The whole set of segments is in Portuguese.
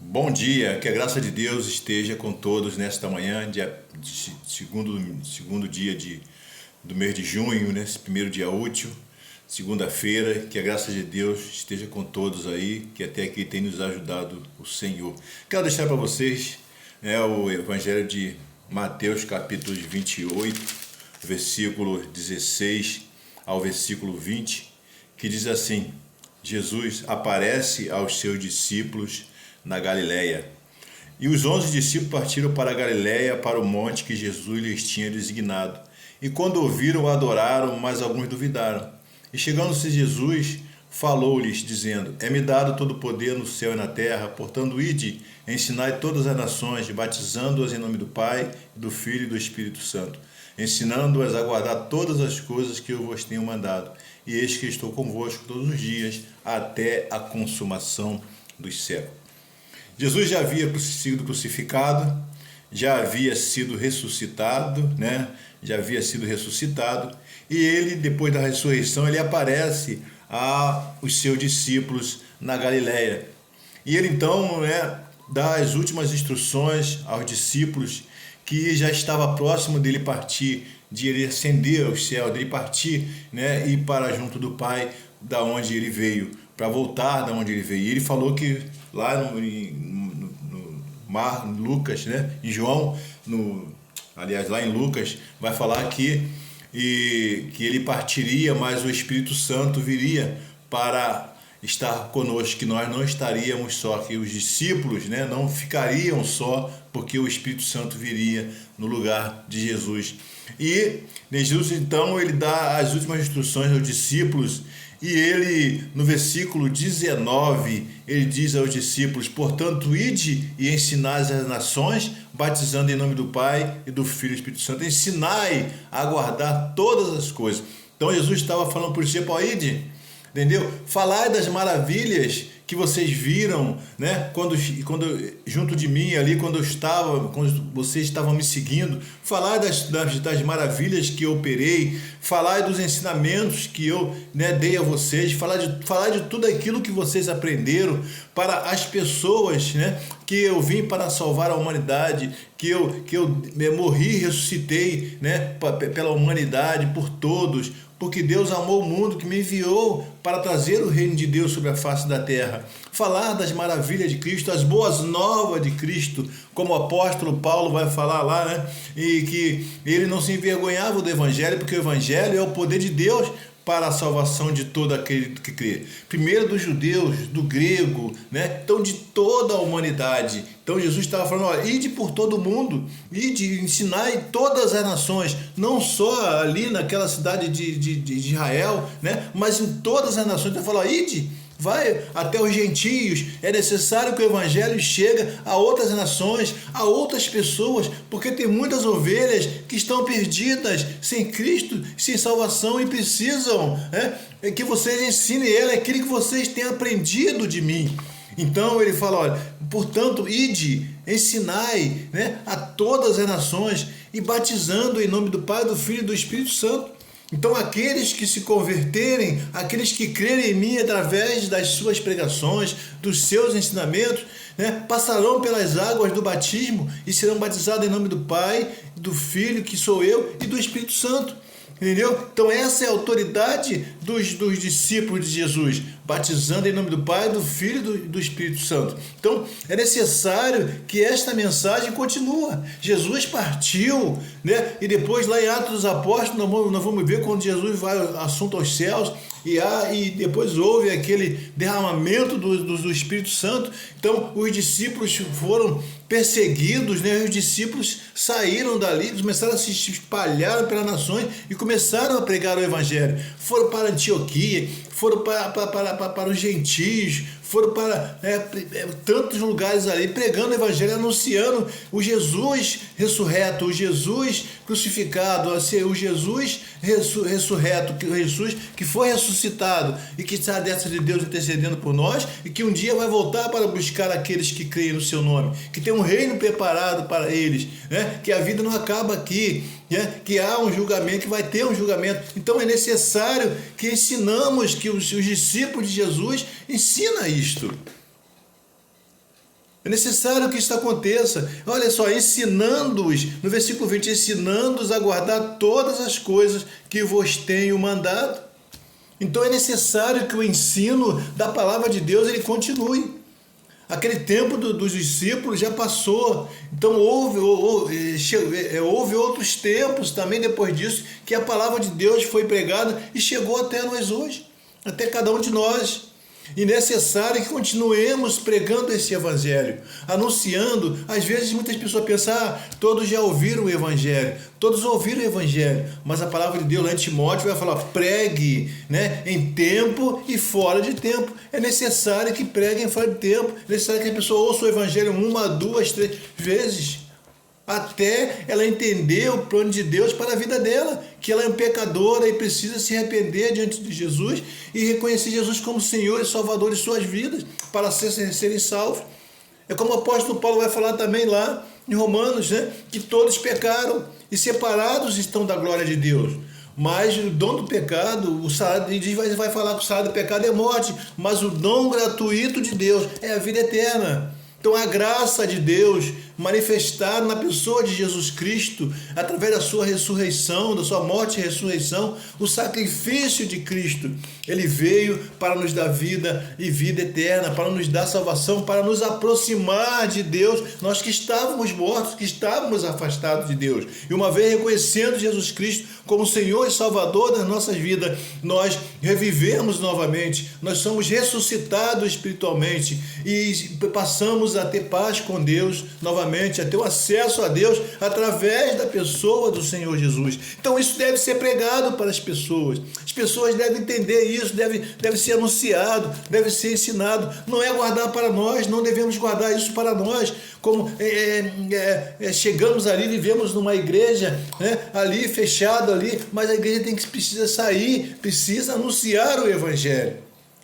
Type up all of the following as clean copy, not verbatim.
Bom dia, que a graça de Deus esteja com todos nesta manhã, segundo dia do mês de junho, né? Esse primeiro dia útil, segunda-feira. Que a graça de Deus esteja com todos aí, que até aqui tem nos ajudado o Senhor. Quero deixar para vocês o Evangelho de Mateus, capítulo 28, versículo 16 ao versículo 20, que diz assim: Jesus aparece aos seus discípulos na Galileia. E os 11 discípulos partiram para a Galileia, para o monte que Jesus lhes tinha designado. E quando ouviram, adoraram, mas alguns duvidaram. E chegando-se Jesus, falou-lhes, dizendo: É-me dado todo o poder no céu e na terra, portanto, ide, ensinai todas as nações, batizando-as em nome do Pai, do Filho e do Espírito Santo, ensinando-as a guardar todas as coisas que eu vos tenho mandado. E eis que estou convosco todos os dias, até a consumação dos séculos. Jesus já havia sido crucificado, já havia sido ressuscitado, né? Já havia sido ressuscitado, e ele, depois da ressurreição, ele aparece aos seus discípulos na Galileia. E ele então dá as últimas instruções aos discípulos, que já estava próximo dele partir, de ele ascender ao céu, dele partir, né, e ir para junto do Pai, da onde ele veio, para voltar da onde ele veio. E ele falou que lá no Lucas, né, em João, aliás, lá em Lucas, vai falar que ele partiria, mas o Espírito Santo viria para estar conosco, que nós não estaríamos só, que os discípulos, né, não ficariam só, porque o Espírito Santo viria no lugar de Jesus. E Jesus, então, ele dá as últimas instruções aos discípulos, e ele, no versículo 19, ele diz aos discípulos: portanto, ide e ensinai as nações, batizando em nome do Pai e do Filho e do Espírito Santo. Ensinai a guardar todas as coisas. Então, Jesus estava falando para os discípulos: ide, entendeu? Falai das maravilhas que vocês viram, né? Quando junto de mim ali, quando vocês estavam me seguindo, falai das maravilhas que eu operei, falai dos ensinamentos que eu, né, dei a vocês, falai de tudo aquilo que vocês aprenderam para as pessoas, né, que eu vim para salvar a humanidade, que eu morri e ressuscitei, né, pela humanidade, por todos, porque Deus amou o mundo, que me enviou para trazer o reino de Deus sobre a face da terra. Falar das maravilhas de Cristo, as boas novas de Cristo, como o apóstolo Paulo vai falar lá, né? E que ele não se envergonhava do Evangelho, porque o Evangelho é o poder de Deus para a salvação de todo aquele que crê. Primeiro dos judeus, do grego, né? Então de toda a humanidade. Então Jesus estava falando: olha, ide por todo o mundo, ide, ensinai todas as nações, não só ali naquela cidade de Israel, né? Mas em todas as nações. Ele falou: ide, vai até os gentios. É necessário que o Evangelho chegue a outras nações, a outras pessoas, porque tem muitas ovelhas que estão perdidas, sem Cristo, sem salvação, e precisam, que vocês ensinem ela aquilo que vocês têm aprendido de mim. Então ele fala: olha, portanto, ide, ensinai, né, a todas as nações, e batizando em nome do Pai, do Filho e do Espírito Santo. Então aqueles que se converterem, aqueles que crerem em mim através das suas pregações, dos seus ensinamentos, né, passarão pelas águas do batismo e serão batizados em nome do Pai, do Filho, que sou eu, e do Espírito Santo. Entendeu? Então essa é a autoridade dos discípulos de Jesus, batizando em nome do Pai, do Filho e do Espírito Santo. Então é necessário que esta mensagem continue. Jesus partiu, né? E depois lá em Atos dos Apóstolos nós vamos ver quando Jesus vai assunto aos céus, e depois houve aquele derramamento do Espírito Santo. Então os discípulos foram perseguidos, né? Os discípulos saíram dali, começaram a se espalhar pelas nações e começaram a pregar o Evangelho. Foram para Antioquia, foram para os gentios, foram para tantos lugares ali, pregando o Evangelho, anunciando o Jesus ressurreto, o Jesus crucificado, o Jesus ressurreto, o Jesus que foi ressuscitado e que está à destra de Deus intercedendo por nós, e que um dia vai voltar para buscar aqueles que creem no seu nome, que tem um reino preparado para eles, né? Que a vida não acaba aqui, né? Que há um julgamento, que vai ter um julgamento. Então é necessário que ensinamos, que os discípulos de Jesus ensinam isto. É necessário que isso aconteça. Olha só, ensinando-os, no versículo 20, ensinando-os a guardar todas as coisas que vos tenho mandado. Então é necessário que o ensino da palavra de Deus ele continue. Aquele tempo dos discípulos já passou. Então houve outros tempos também depois disso que a palavra de Deus foi pregada e chegou até nós hoje, até cada um de nós. E necessário que continuemos pregando esse evangelho, anunciando. Às vezes muitas pessoas pensam, todos já ouviram o evangelho, todos ouviram o evangelho, mas a palavra de Deus lá em Timóteo vai falar, pregue, né, em tempo e fora de tempo. É necessário que preguem fora de tempo, é necessário que a pessoa ouça o evangelho 1, 2, 3 vezes, até ela entender o plano de Deus para a vida dela, que ela é pecadora e precisa se arrepender diante de Jesus e reconhecer Jesus como Senhor e Salvador de suas vidas, para serem salvos. É como o apóstolo Paulo vai falar também lá em Romanos, né, que todos pecaram e separados estão da glória de Deus. Mas o dom do pecado, o salário, vai falar que o salário do pecado é morte, mas o dom gratuito de Deus é a vida eterna. Então a graça de Deus manifestada na pessoa de Jesus Cristo, através da sua ressurreição, da sua morte e ressurreição, o sacrifício de Cristo, ele veio para nos dar vida e vida eterna, para nos dar salvação, para nos aproximar de Deus, nós que estávamos mortos, que estávamos afastados de Deus. E uma vez reconhecendo Jesus Cristo como Senhor e Salvador das nossas vidas, nós revivemos novamente, nós somos ressuscitados espiritualmente e passamos a ter paz com Deus novamente, a ter o acesso a Deus através da pessoa do Senhor Jesus. Então isso deve ser pregado para as pessoas devem entender isso, deve ser anunciado, deve ser ensinado. Não é guardar para nós, não devemos guardar isso para nós, como chegamos ali, vivemos numa igreja, né, ali fechado ali, mas a igreja precisa sair, precisa anunciar o evangelho.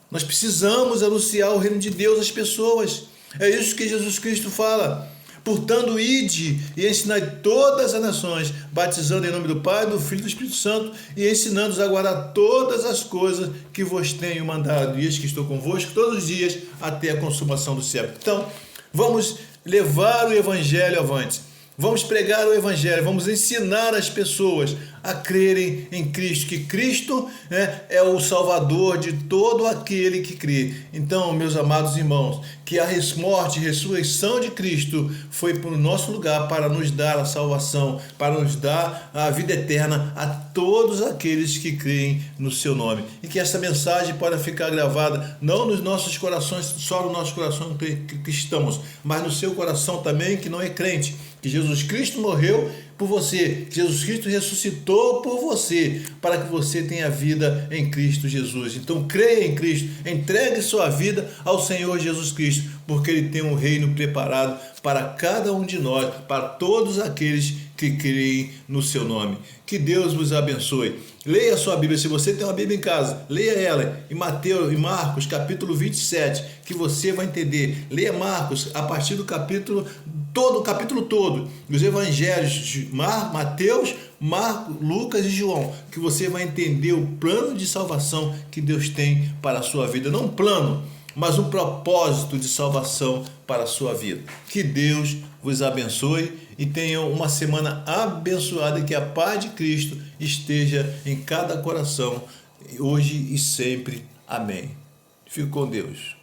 Nós precisamos anunciar o reino de Deus às pessoas. É isso que Jesus Cristo fala. Portanto, ide e ensinai todas as nações, batizando em nome do Pai, do Filho e do Espírito Santo, e ensinando-os a guardar todas as coisas que vos tenho mandado. E eis que estou convosco todos os dias, até a consumação do século. Então, vamos levar o evangelho avante. Vamos pregar o evangelho, vamos ensinar as pessoas a crerem em Cristo, que Cristo é o Salvador de todo aquele que crê. Então, meus amados irmãos, que a morte e ressurreição de Cristo foi para o nosso lugar para nos dar a salvação, para nos dar a vida eterna a todos aqueles que creem no seu nome. E que essa mensagem possa ficar gravada não nos nossos corações, só no nosso coração cristãos, mas no seu coração também que não é crente, que Jesus Cristo morreu por você, que Jesus Cristo ressuscitou por você, para que você tenha vida em Cristo Jesus. Então creia em Cristo, entregue sua vida ao Senhor Jesus Cristo, porque Ele tem um reino preparado para cada um de nós, para todos aqueles que creem no seu nome. Que Deus vos abençoe. Leia a sua Bíblia, se você tem uma Bíblia em casa, leia ela em Marcos, capítulo 27, que você vai entender. Leia Marcos a partir do capítulo todo, os evangelhos de Mateus, Marcos, Lucas e João, que você vai entender o plano de salvação que Deus tem para a sua vida. Não um plano, mas um propósito de salvação para a sua vida. Que Deus vos abençoe e tenham uma semana abençoada, e que a paz de Cristo esteja em cada coração, hoje e sempre. Amém. Fique com Deus.